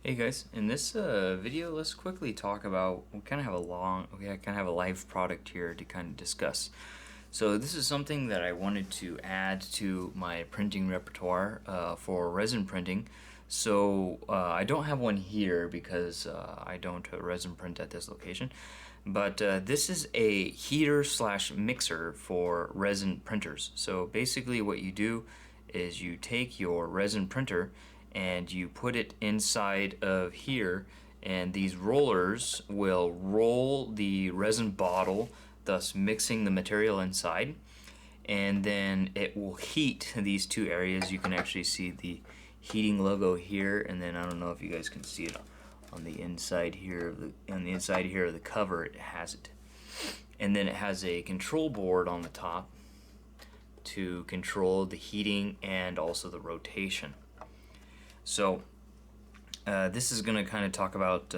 Hey guys, in this video, let's quickly talk about, we kind of have a live product here to kind of discuss. So this is something that I wanted to add to my printing repertoire for resin printing. So I don't have one here because I don't resin print at this location. But this is a heater slash mixer for resin printers. So basically what you do is you take your resin printer and you put it inside of here, and these rollers will roll the resin bottle, thus mixing the material inside, and then it will heat these two areas. You can actually see the heating logo here, and then I don't know if you guys can see it on the inside here of the cover. It has it, and then it has a control board on the top to control the heating and also the rotation. So this is going to kind of talk about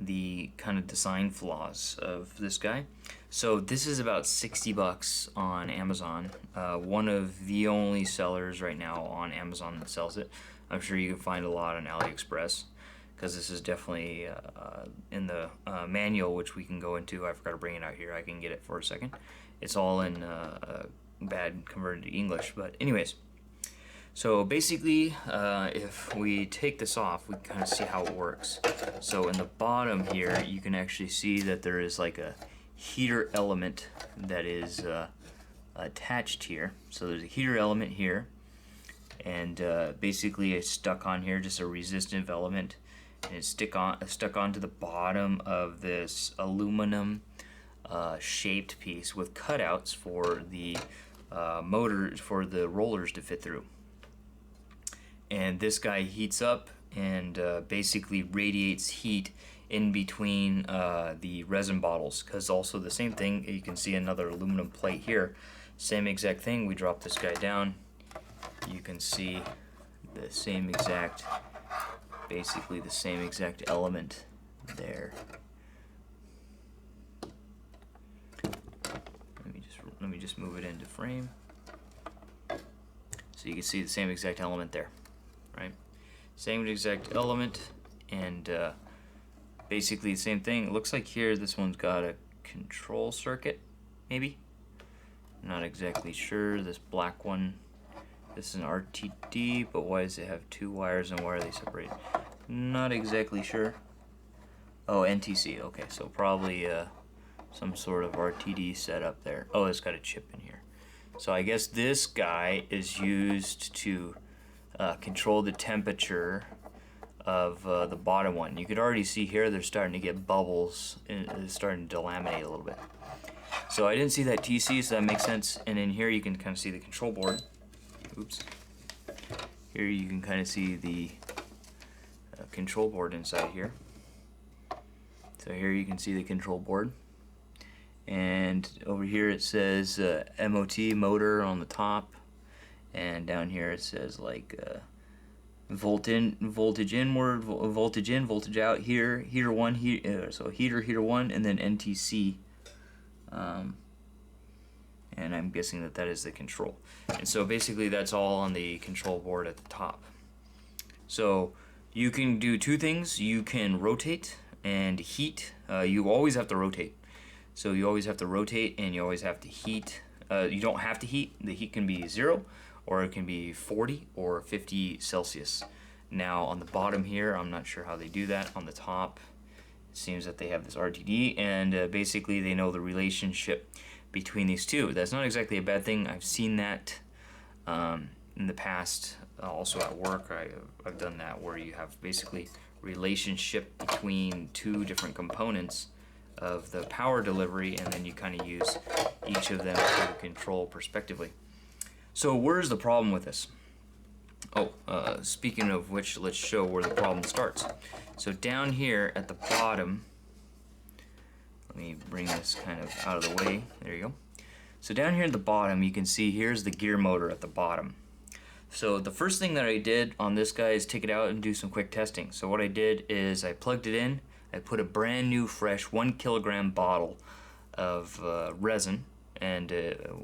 the kind of design flaws of this guy. So this is about 60 bucks on Amazon. One of the only sellers right now on Amazon that sells it. I'm sure you can find a lot on AliExpress, because this is definitely in the manual, which we can go into. I forgot to bring it out here. I can get it for a second. It's all in bad converted to English, but anyways. So basically, if we take this off, we kind of see how it works. So in the bottom here, you can actually see that there is like a heater element that is attached here. So there's a heater element here, and basically it's stuck on here, just a resistive element, and it's stuck onto the bottom of this aluminum shaped piece with cutouts for the motor, for the rollers to fit through. And this guy heats up and basically radiates heat in between the resin bottles, because also the same thing, you can see another aluminum plate here, same exact thing. We drop this guy down, you can see the same exact, basically the same exact element there. Let me just move it into frame so you can see the same exact element there. Right, same exact element, and basically the same thing. It looks like here this one's got a control circuit, maybe. I'm not exactly sure. This black one, this is an RTD, but why does it have two wires and why are they separated? Not exactly sure. Oh, NTC. Okay, so probably some sort of RTD setup there. Oh, it's got a chip in here. So I guess this guy is used to control the temperature of the bottom one. You could already see here they're starting to get bubbles and it's starting to delaminate a little bit. So I didn't see that TC, so that makes sense. And in here you can kind of see the control board. Oops. Here you can kind of see the control board inside here. So here you can see the control board. And over here it says MOT, motor, on the top. And down here it says like voltage inward, voltage in, voltage out. Here, heater one, so heater one, and then NTC. And I'm guessing that that is the control. And so basically that's all on the control board at the top. So you can do two things. You can rotate and heat. You always have to rotate. So you always have to rotate and you always have to heat. You don't have to heat. The heat can be 0, or it can be 40 or 50 Celsius. Now on the bottom here, I'm not sure how they do that. On the top, it seems that they have this RTD, and basically they know the relationship between these two. That's not exactly a bad thing. I've seen that in the past, also at work. I've done that, where you have basically relationship between two different components of the power delivery, and then you kind of use each of them to control prospectively. So where's the problem with this? Oh, speaking of which, let's show where the problem starts. So down here at the bottom, let me bring this kind of out of the way. There you go. So down here at the bottom, you can see here's the gear motor at the bottom. So the first thing that I did on this guy is take it out and do some quick testing. So what I did is I plugged it in. I put a brand new fresh 1 kilogram bottle of resin, and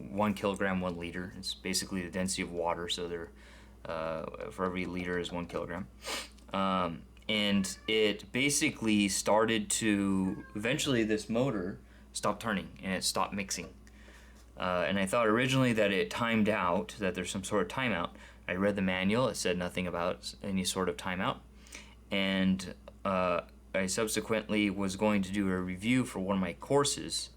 1 kilogram, 1 liter. It's basically the density of water, so they're for every liter is 1 kilogram. and it basically started to, eventually this motor stopped turning and it stopped mixing. And I thought originally that it timed out, that there's some sort of timeout. I read the manual, it said nothing about any sort of timeout. And I subsequently was going to do a review for one of my courses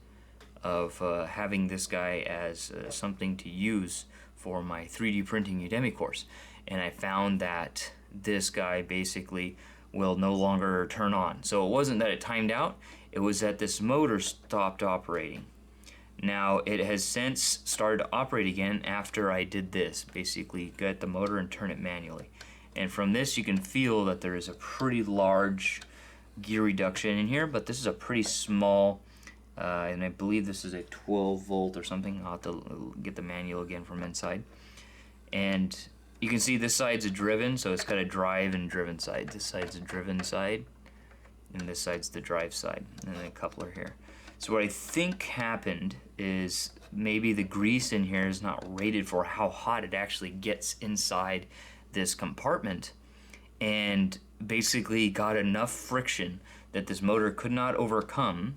of having this guy as something to use for my 3D printing Udemy course. And I found that this guy basically will no longer turn on. So it wasn't that it timed out, it was that this motor stopped operating. Now it has since started to operate again after I did this, basically get the motor and turn it manually. And from this you can feel that there is a pretty large gear reduction in here, but this is a pretty small, and I believe this is a 12 volt or something. I'll have to get the manual again from inside. And you can see this side's a driven, so it's got a drive and driven side. This side's a driven side, and this side's the drive side, and then a coupler here. So what I think happened is maybe the grease in here is not rated for how hot it actually gets inside this compartment, and basically got enough friction that this motor could not overcome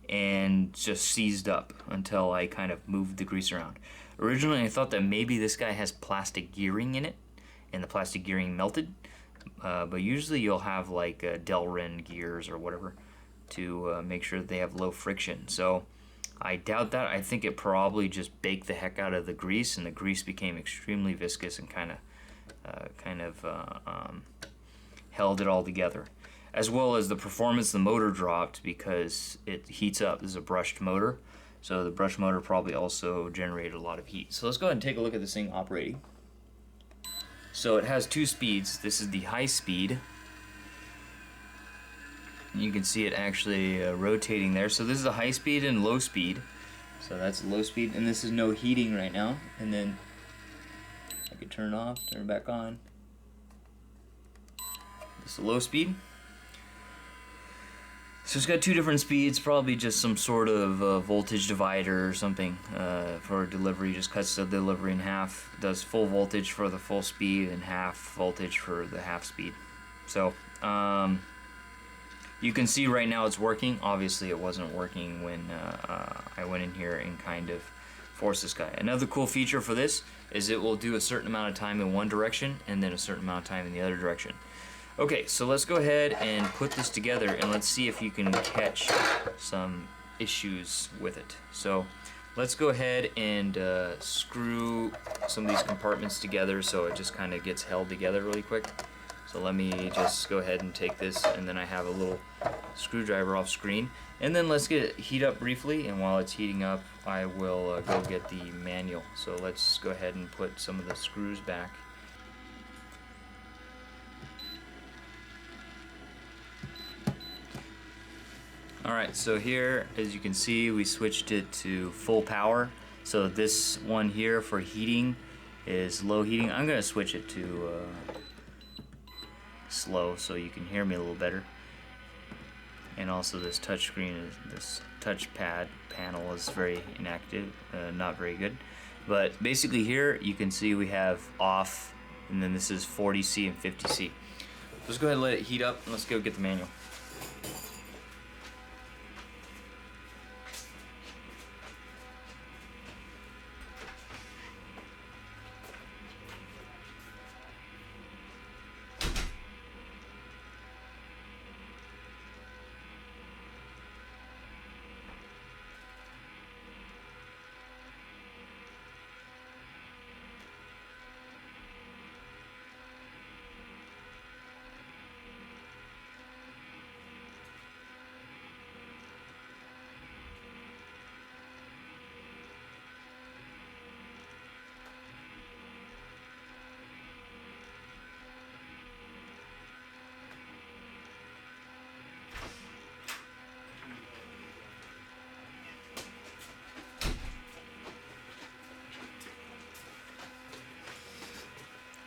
and just seized up until I kind of moved the grease around. Originally I thought that maybe this guy has plastic gearing in it and the plastic gearing melted, but usually you'll have like Delrin gears or whatever to make sure that they have low friction. So I doubt that. I think it probably just baked the heck out of the grease, and the grease became extremely viscous and kind of held it all together. As well as the performance of the motor dropped because it heats up. This is a brushed motor, so the brushed motor probably also generated a lot of heat. So let's go ahead and take a look at this thing operating. So it has two speeds. This is the high speed. You can see it actually rotating there. So this is a high speed and low speed. So that's low speed, and this is no heating right now. And then I could turn it off, turn it back on. This is low speed. So it's got two different speeds, probably just some sort of voltage divider or something for delivery. Just cuts the delivery in half, does full voltage for the full speed and half voltage for the half speed. So you can see right now it's working. Obviously it wasn't working when I went in here and kind of forced this guy. Another cool feature for this is it will do a certain amount of time in one direction and then a certain amount of time in the other direction. Okay, so let's go ahead and put this together and let's see if you can catch some issues with it. So let's go ahead and screw some of these compartments together so it just kind of gets held together really quick. So let me just go ahead and take this, and then I have a little screwdriver off screen. And then let's get it heat up briefly, and while it's heating up I will go get the manual. So let's go ahead and put some of the screws back. Alright, so here, as you can see, we switched it to full power. So this one here for heating is low heating. I'm going to switch it to slow so you can hear me a little better. And also this touch screen, this touchpad panel is very inactive, not very good. But basically here you can see we have off, and then this is 40C and 50C. Let's go ahead and let it heat up, and let's go get the manual.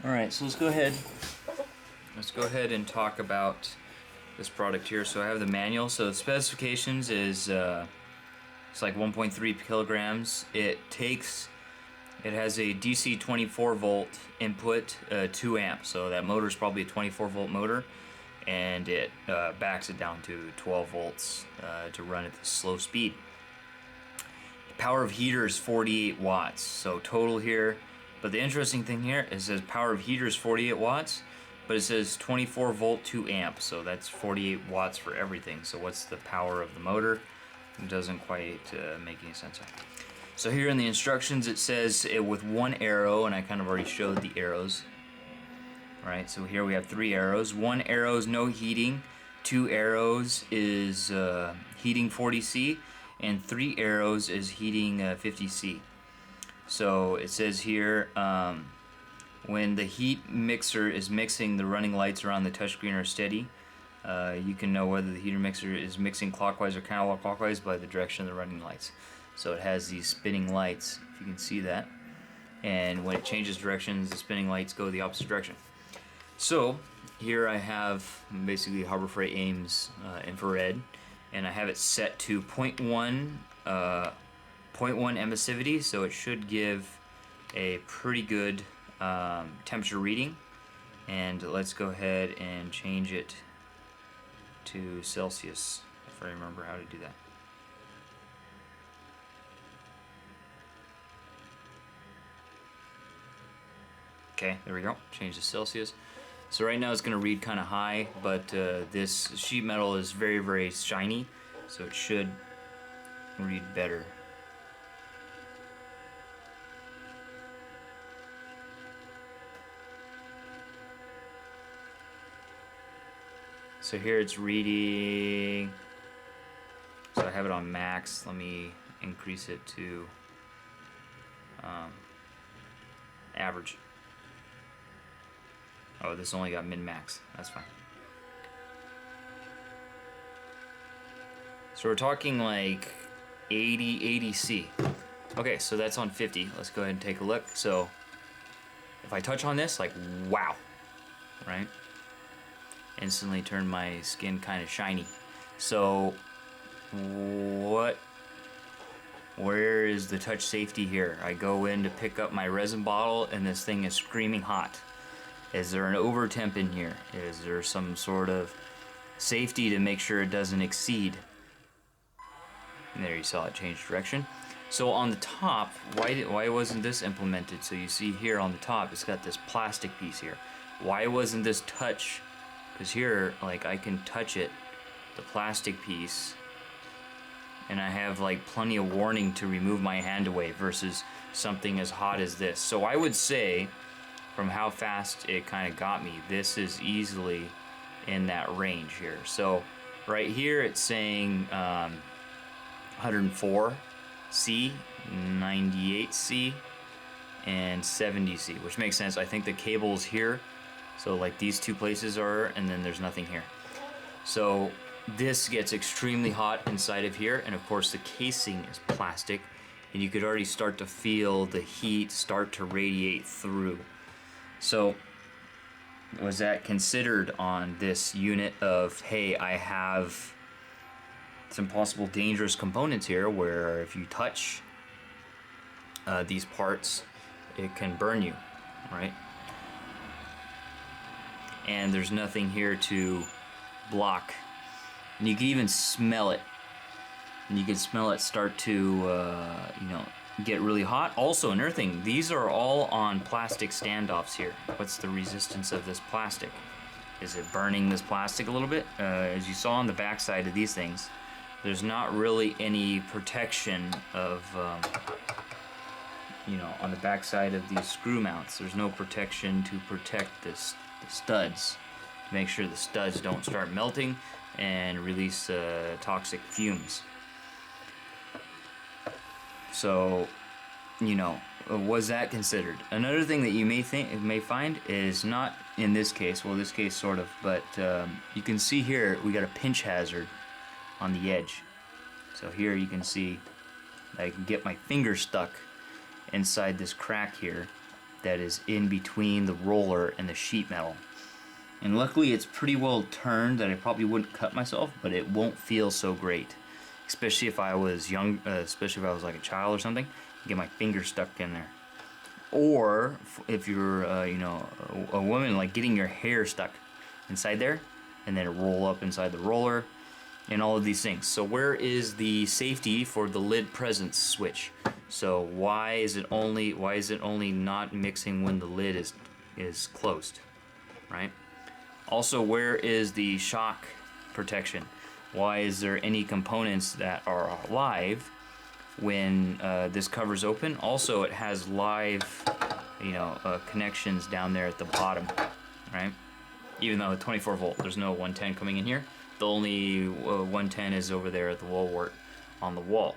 Alright, so let's go ahead and talk about this product here. So I have the manual. So the specifications is it's like 1.3 kilograms. It has a DC 24 volt input, 2 amp. So that motor is probably a 24 volt motor, and it backs it down to 12 volts to run at the slow speed. Power of heater is 48 watts, so total here. But the interesting thing here is it says power of heater is 48 watts, but it says 24 volt 2 amp, so that's 48 watts for everything. So what's the power of the motor? It doesn't quite make any sense. So here in the instructions it says it with one arrow, and I kind of already showed the arrows. Right, so here we have 3 arrows. 1 arrow is no heating, 2 arrows is heating 40C, and 3 arrows is heating 50C. So it says here, when the heat mixer is mixing, the running lights around the touchscreen are steady. You can know whether the heater mixer is mixing clockwise or counterclockwise by the direction of the running lights. So it has these spinning lights, if you can see that. And when it changes directions, the spinning lights go the opposite direction. So here I have basically Harbor Freight Ames infrared, and I have it set to 0.1 emissivity, so it should give a pretty good temperature reading. And let's go ahead and change it to Celsius, if I remember how to do that. Okay, there we go. Change to Celsius. So right now it's going to read kind of high, but this sheet metal is very, very shiny, so it should read better. So here it's reading, so I have it on max. Let me increase it to average. Oh, this only got min-max. That's fine. So we're talking like 80C. Okay, so that's on 50. Let's go ahead and take a look. So if I touch on this, like, wow, right? Instantly turn my skin kind of shiny. So where is the touch safety here? I go in to pick up my resin bottle and this thing is screaming hot. Is there an over temp in here? Is there some sort of safety to make sure it doesn't exceed? And there you saw it change direction. So on the top, why wasn't this implemented? So you see here on the top, it's got this plastic piece here. Why wasn't this touch? Because here, like, I can touch it, the plastic piece, and I have like plenty of warning to remove my hand away versus something as hot as this. So I would say, from how fast it kind of got me, this is easily in that range here. So right here it's saying 104C, 98C, and 70C, which makes sense. I think the cable's here, so like these two places are, and then there's nothing here. So this gets extremely hot inside of here, and of course the casing is plastic, and you could already start to feel the heat start to radiate through. So was that considered on this unit of, hey, I have some possible dangerous components here where if you touch these parts, it can burn you, right? And there's nothing here to block. And you can even smell it. And you can smell it start to, you know, get really hot. Also, another thing, these are all on plastic standoffs here. What's the resistance of this plastic? Is it burning this plastic a little bit? As you saw on the back side of these things, there's not really any protection of, you know, on the back side of these screw mounts. There's no protection to protect the studs, to make sure the studs don't start melting and release toxic fumes. So, you know, was that considered? Another thing that you may find is not in this case, well, this case sort of, but you can see here we got a pinch hazard on the edge. So here you can see I can get my finger stuck inside this crack here that is in between the roller and the sheet metal. And luckily it's pretty well turned that I probably wouldn't cut myself, but it won't feel so great. Especially if I was young, especially if I was like a child or something, get my finger stuck in there. Or if you're, you know, a woman, like getting your hair stuck inside there, and then roll up inside the roller, and all of these things. So where is the safety for the lid presence switch? So why is it only not mixing when the lid is closed, right? Also, where is the shock protection? Why is there any components that are live when this cover's open? Also, it has live, connections down there at the bottom, right? Even though 24 volt, there's no 110 coming in here. The only 110 is over there at the wall wart on the wall.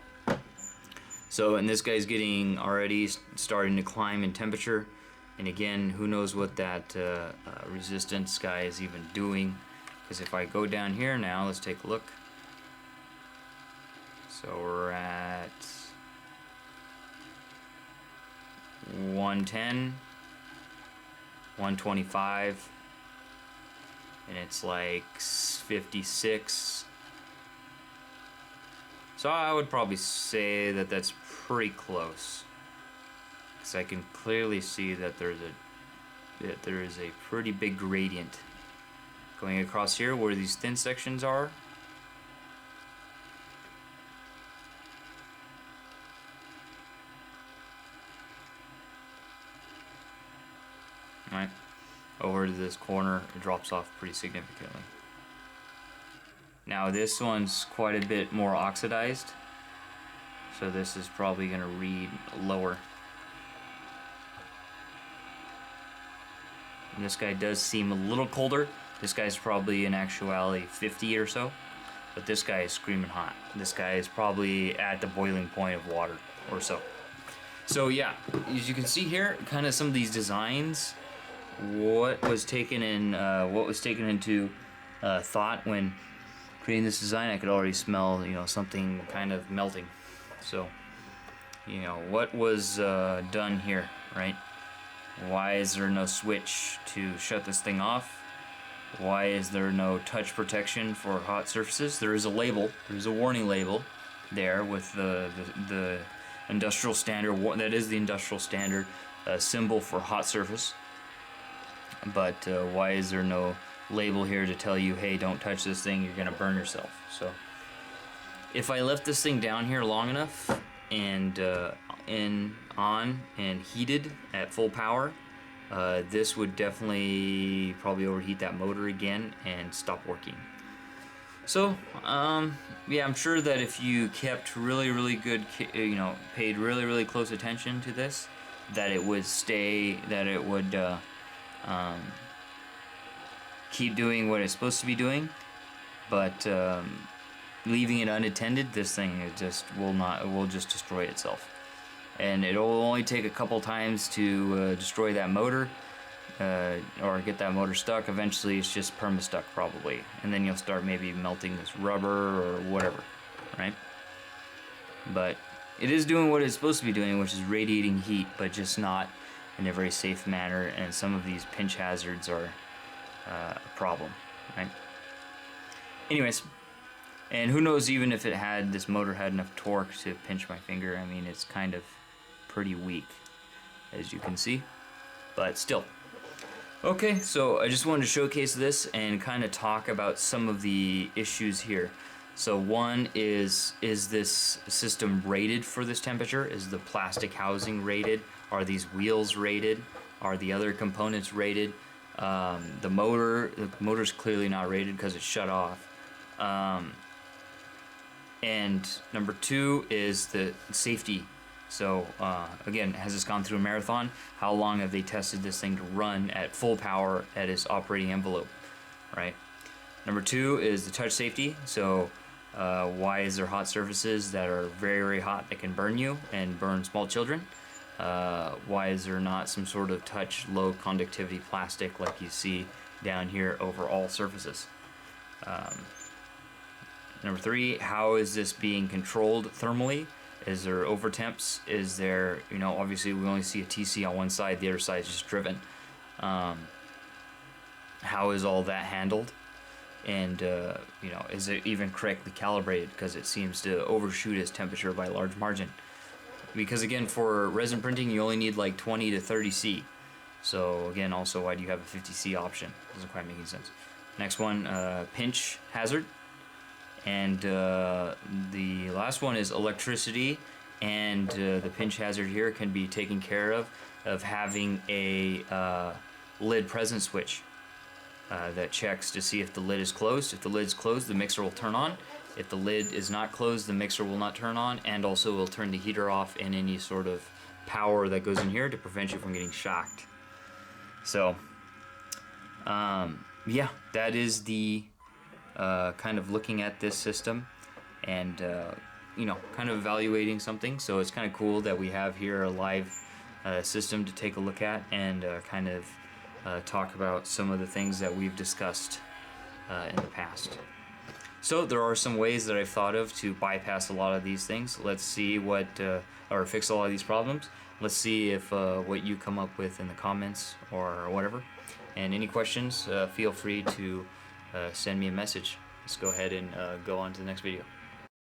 So, and this guy's getting already starting to climb in temperature. And again, who knows what that resistance guy is even doing. Because if I go down here now, let's take a look. So we're at 110, 125, and it's like 56. So I would probably say that that's pretty close, because I can clearly see that there is a pretty big gradient going across here where these thin sections are. Right, over to this corner, it drops off pretty significantly. Now this one's quite a bit more oxidized, so this is probably going to read lower. And this guy does seem a little colder. This guy's probably in actuality 50 or so, but this guy is screaming hot. This guy is probably at the boiling point of water or so. So yeah, as you can see here, kind of some of these designs, what was taken into thought when creating this design. I could already smell, something kind of melting. So, what was done here, right? Why is there no switch to shut this thing off? Why is there no touch protection for hot surfaces? There is a label. There's a warning label there with the industrial standard. That is the industrial standard symbol for hot surface. But why is there no label here to tell you, hey, don't touch this thing, you're gonna burn yourself? So if I left this thing down here long enough and on and heated at full power, this would definitely probably overheat that motor again and stop working. So yeah, I'm sure that if you kept really good, paid really close attention to this, that it would keep doing what it's supposed to be doing. But leaving it unattended, this thing will just destroy itself. And it'll only take a couple times to destroy that motor or get that motor stuck. Eventually it's just perma-stuck probably, and then you'll start maybe melting this rubber or whatever, right? But it is doing what it's supposed to be doing, which is radiating heat, but just not in a very safe manner, and some of these pinch hazards are a problem, right? Anyways, and who knows even if this motor had enough torque to pinch my finger. I mean, it's kind of pretty weak, as you can see, but still. Okay, so I just wanted to showcase this and kind of talk about some of the issues here. So one is this system rated for this temperature? Is the plastic housing rated? Are these wheels rated? Are the other components rated? The motor's clearly not rated because it's shut off. And number two is the safety. So again, has this gone through a marathon? How long have they tested this thing to run at full power at its operating envelope, right? Number two is the touch safety. So why is there hot surfaces that are very hot that can burn you and burn small children? Why is there not some sort of touch low conductivity plastic like you see down here over all surfaces? Number three, how is this being controlled thermally? Is there overtemps? Is there, obviously we only see a TC on one side, the other side is just driven. How is all that handled? And, is it even correctly calibrated? Because it seems to overshoot its temperature by a large margin. Because again, for resin printing, you only need like 20 to 30 C. So again, also, why do you have a 50 C option? Doesn't quite make any sense. Next one, pinch hazard. And the last one is electricity, and the pinch hazard here can be taken care of having a lid present switch that checks to see if the lid is closed. If the lid's closed, the mixer will turn on. If the lid is not closed, the mixer will not turn on, and also will turn the heater off and any sort of power that goes in here to prevent you from getting shocked. So yeah, that is the kind of looking at this system and you know, kind of evaluating something. So it's kind of cool that we have here a live system to take a look at and kind of talk about some of the things that we've discussed in the past. So there are some ways that I've thought of to bypass a lot of these things. Let's see what, or fix a lot of these problems. Let's see if what you come up with in the comments or whatever. And any questions, feel free to send me a message. Let's go ahead and go on to the next video.